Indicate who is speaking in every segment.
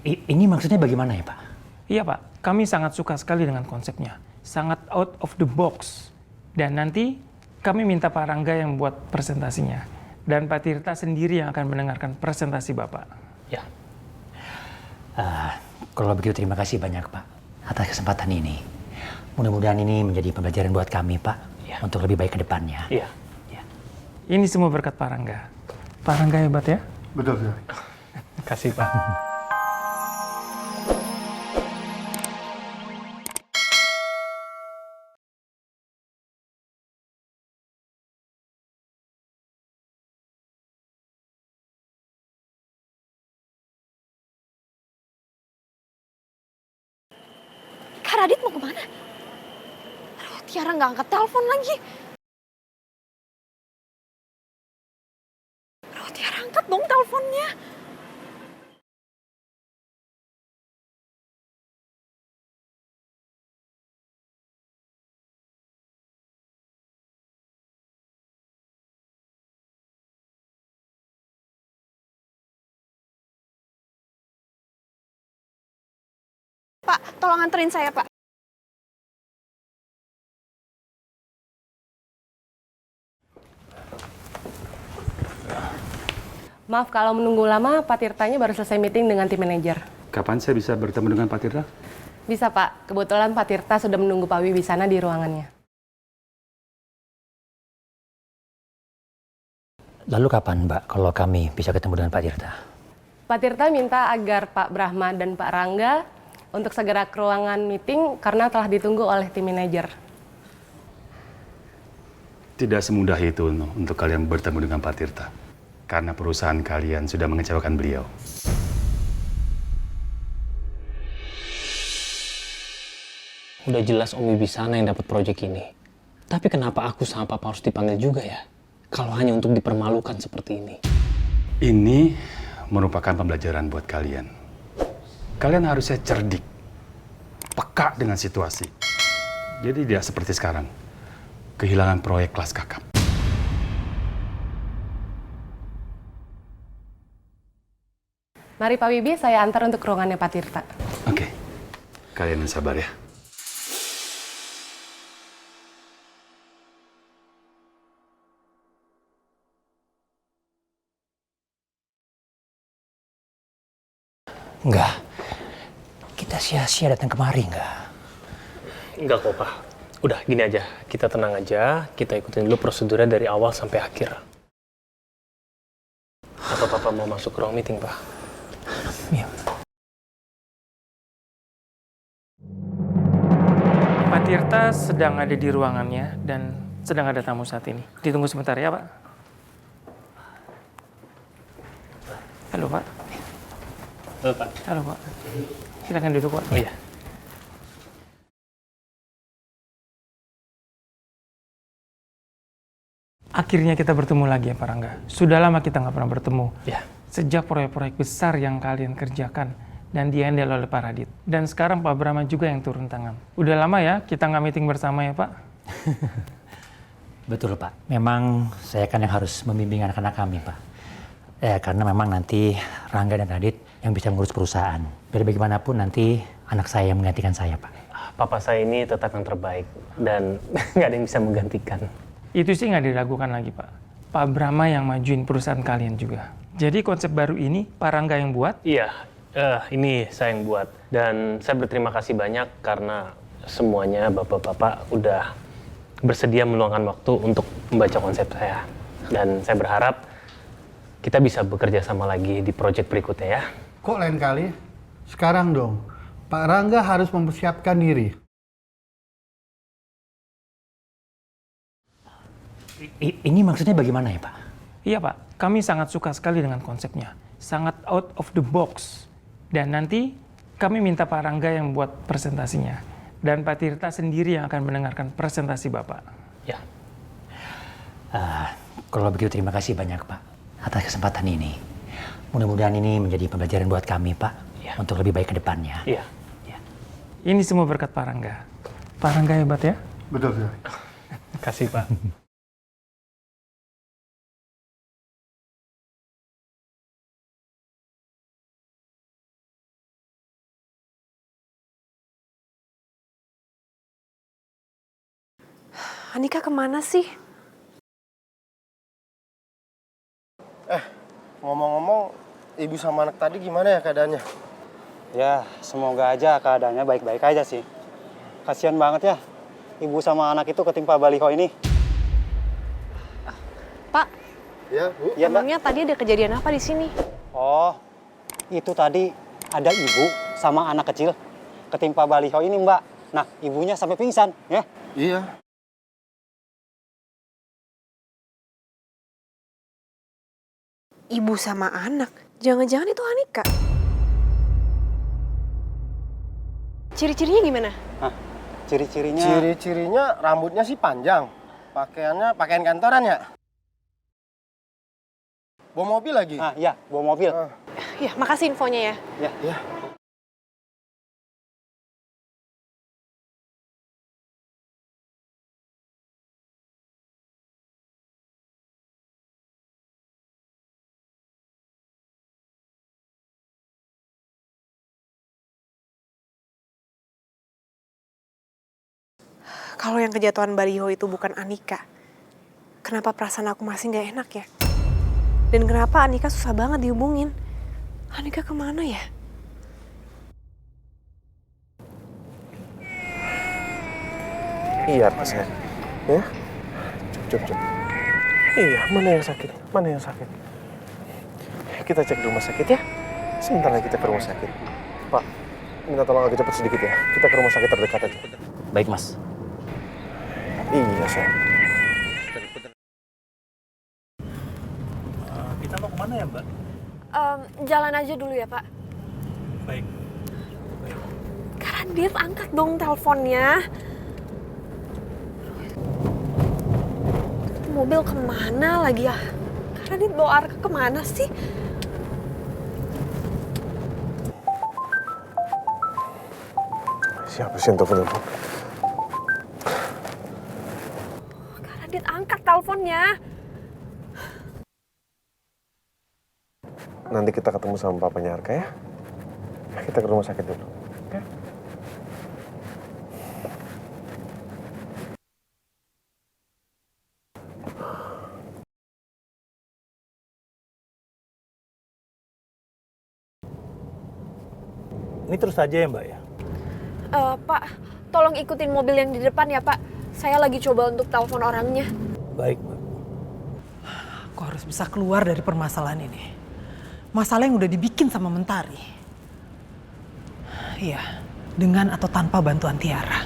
Speaker 1: Ini maksudnya bagaimana ya, Pak?
Speaker 2: Iya Pak, kami sangat suka sekali dengan konsepnya. Sangat out of the box. Dan nanti kami minta Pak Rangga yang buat presentasinya. Dan Pak Tirta sendiri yang akan mendengarkan presentasi Bapak.
Speaker 1: Ya. Kalau begitu terima kasih banyak Pak atas kesempatan ini. Mudah-mudahan ini menjadi pembelajaran buat kami Pak. Ya. Untuk lebih baik ke depannya.
Speaker 2: Iya. Ya. Ini semua berkat Pak Rangga. Pak Rangga hebat ya?
Speaker 3: Betul, Pak.
Speaker 2: Terima kasih Pak.
Speaker 4: Kak Radit mau kemana? Aduh, Tiara nggak angkat telepon lagi. Aduh, Tiara angkat dong teleponnya. Pak, tolong anterin saya, Pak.
Speaker 5: Maaf kalau menunggu lama, Pak Tirtanya baru selesai meeting dengan tim manajer.
Speaker 3: Kapan saya bisa bertemu dengan Pak Tirta?
Speaker 5: Bisa Pak, kebetulan Pak Tirta sudah menunggu Pak Wibisana di ruangannya.
Speaker 1: Lalu kapan Mbak kalau kami bisa ketemu dengan Pak Tirta?
Speaker 5: Pak Tirta minta agar Pak Brahma dan Pak Rangga untuk segera ke ruangan meeting karena telah ditunggu oleh tim manajer.
Speaker 3: Tidak semudah itu untuk kalian bertemu dengan Pak Tirta. Karena perusahaan kalian sudah mengecewakan beliau.
Speaker 6: Udah jelas Om Wibisana yang dapat proyek ini. Tapi kenapa aku sama Papa harus dipanggil juga ya? Kalau hanya untuk dipermalukan seperti ini.
Speaker 3: Ini merupakan pembelajaran buat kalian. Kalian harusnya cerdik, peka dengan situasi. Jadi tidak seperti sekarang, kehilangan proyek kelas kakap.
Speaker 5: Mari Pak Wibi, saya antar untuk ruangannya Pak Tirta.
Speaker 3: Oke, kalian yang sabar ya.
Speaker 1: Enggak. Kita sia-sia datang kemari, enggak?
Speaker 6: Enggak kok, Pak. Udah, gini aja. Kita tenang aja. Kita ikutin dulu prosedurnya dari awal sampai akhir. Apa Papa mau masuk ke ruang meeting, Pak?
Speaker 1: Iya.
Speaker 2: Pak Tirta sedang ada di ruangannya dan sedang ada tamu saat ini. Ditunggu sebentar ya Pak. Halo Pak.
Speaker 6: Halo, Pak.
Speaker 2: Halo Pak. Silakan duduk Pak.
Speaker 6: Oh iya.
Speaker 2: Akhirnya kita bertemu lagi ya Pak Rangga. Sudah lama kita nggak pernah bertemu.
Speaker 6: Ya.
Speaker 2: Sejak proyek-proyek besar yang kalian kerjakan dan dihandle oleh Pak Radit. Dan sekarang Pak Brahma juga yang turun tangan. Udah lama ya kita nggak meeting bersama ya Pak?
Speaker 1: Betul Pak. Memang saya kan yang harus membimbing anak-anak kami Pak. Karena memang nanti Rangga dan Radit yang bisa mengurus perusahaan. Biar bagaimanapun nanti anak saya yang menggantikan saya Pak.
Speaker 6: Papa saya ini tetap yang terbaik dan nggak ada yang bisa menggantikan.
Speaker 2: Itu sih nggak diragukan lagi Pak. Pak Brahma yang majuin perusahaan kalian juga. Jadi konsep baru ini Pak Rangga yang buat?
Speaker 6: Iya, ini saya yang buat. Dan saya berterima kasih banyak karena semuanya bapak-bapak udah bersedia meluangkan waktu untuk membaca konsep saya. Dan saya berharap kita bisa bekerja sama lagi di proyek berikutnya ya.
Speaker 7: Kok lain kali? Sekarang dong, Pak Rangga harus mempersiapkan diri.
Speaker 1: Ini maksudnya bagaimana ya Pak?
Speaker 2: Iya Pak, kami sangat suka sekali dengan konsepnya. Sangat out of the box. Dan nanti kami minta Pak Rangga yang buat presentasinya. Dan Pak Tirta sendiri yang akan mendengarkan presentasi Bapak.
Speaker 6: Ya.
Speaker 1: Kalau begitu terima kasih banyak Pak atas kesempatan ini. Mudah-mudahan ini menjadi pembelajaran buat kami Pak.
Speaker 6: Ya.
Speaker 1: Untuk lebih baik ke depannya.
Speaker 6: Iya.
Speaker 1: Ya.
Speaker 2: Ini semua berkat Pak Rangga. Pak Rangga hebat ya?
Speaker 7: Betul, Pak.
Speaker 6: Terima kasih, Pak.
Speaker 4: Anika kemana sih?
Speaker 8: Ngomong-ngomong, ibu sama anak tadi gimana ya keadaannya?
Speaker 9: Ya, semoga aja keadaannya baik-baik aja sih. Kasihan banget ya, ibu sama anak itu ketimpa baliho ini.
Speaker 4: Pak,
Speaker 8: Ya, Bu.
Speaker 9: Iya, Mbak.
Speaker 4: emangnya tadi ada kejadian apa di sini?
Speaker 9: Oh, itu tadi ada ibu sama anak kecil ketimpa baliho ini, Mbak. Nah, ibunya sampai pingsan, ya.
Speaker 8: Iya.
Speaker 4: Ibu sama anak? Jangan-jangan itu Anika? Ciri-cirinya gimana?
Speaker 9: Nah, ciri-cirinya...
Speaker 8: Ciri-cirinya rambutnya sih panjang. Pakaiannya pakaian kantoran ya? Bawa mobil lagi?
Speaker 9: Ah, iya, bawa mobil.
Speaker 4: Ya, makasih infonya ya.
Speaker 9: Ya.
Speaker 8: Ya.
Speaker 4: Kalau yang kejatuhan baliho itu bukan Anika, kenapa perasaan aku masih nggak enak ya? Dan kenapa Anika susah banget dihubungin? Anika kemana ya?
Speaker 8: Iya, Mas ya. Ya? Cuk. Iya, mana yang sakit? Mana yang sakit? Kita cek di rumah sakit ya. Sebentar lagi kita ke rumah sakit. Pak, minta tolong agak cepat sedikit ya. Kita ke rumah sakit terdekat aja.
Speaker 1: Baik, Mas.
Speaker 8: Iya, sayang.
Speaker 1: Kita mau kemana ya, Mbak?
Speaker 4: Jalan aja dulu ya, Pak.
Speaker 1: Baik.
Speaker 4: Karadit, angkat dong teleponnya. Itu mobil kemana lagi ya? Karadit bawa Arka kemana sih?
Speaker 8: Siapa sih yang telepon?
Speaker 4: Karadit, angkat teleponnya.
Speaker 8: Nanti kita ketemu sama papanya Arka ya. Kita ke rumah sakit dulu. Oke?
Speaker 1: Ini terus aja ya, Mbak ya?
Speaker 4: Pak, tolong ikutin mobil yang di depan ya, Pak. Saya lagi coba untuk telepon orangnya.
Speaker 1: Baik, Mbak.
Speaker 10: Aku harus bisa keluar dari permasalahan ini. Masalah yang udah dibikin sama Mentari. Iya, dengan atau tanpa bantuan Tiara.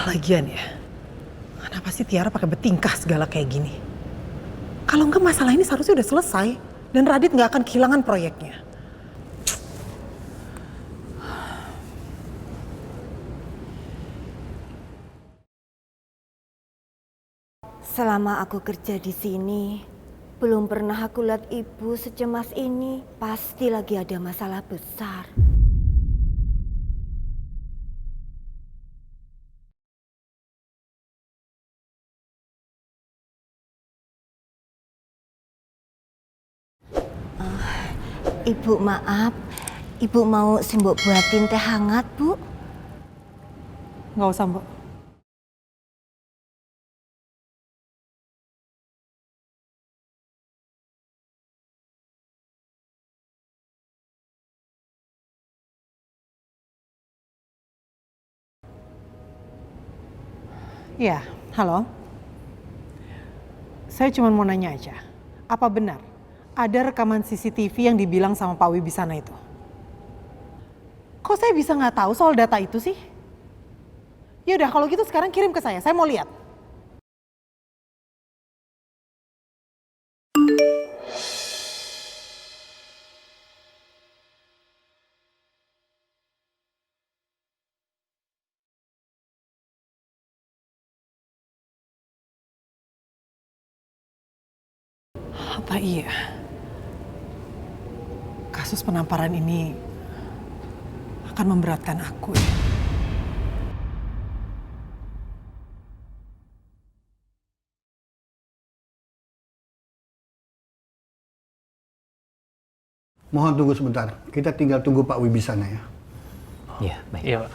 Speaker 10: Lagian ya, kenapa sih Tiara pakai bertingkah segala kayak gini? Kalau enggak masalah ini seharusnya udah selesai. Dan Radit nggak akan kehilangan proyeknya.
Speaker 11: Selama aku kerja di sini, belum pernah aku lihat ibu secemas ini. Pasti lagi ada masalah besar. Ibu maaf, ibu mau simbok buatin teh hangat, Bu?
Speaker 10: Nggak usah, Mbak. Ya, halo. Saya cuma mau nanya aja, apa benar ada rekaman CCTV yang dibilang sama Pak Wibisana itu? Kok saya bisa nggak tahu soal data itu sih? Ya udah, kalau gitu sekarang kirim ke saya mau lihat. Apa iya kasus penamparan ini akan memberatkan aku ya?
Speaker 7: Mohon tunggu sebentar. Kita tinggal tunggu Pak Wibisana ya.
Speaker 1: Iya, baik.
Speaker 6: Iya, Pak.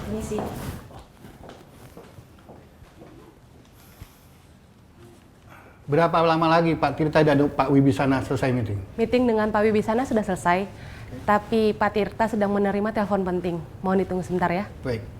Speaker 5: Permisi.
Speaker 7: Berapa lama lagi Pak Tirta dan Pak Wibisana selesai meeting?
Speaker 5: Meeting dengan Pak Wibisana sudah selesai, tapi Pak Tirta sedang menerima telepon penting. Mohon ditunggu sebentar ya.
Speaker 7: Baik.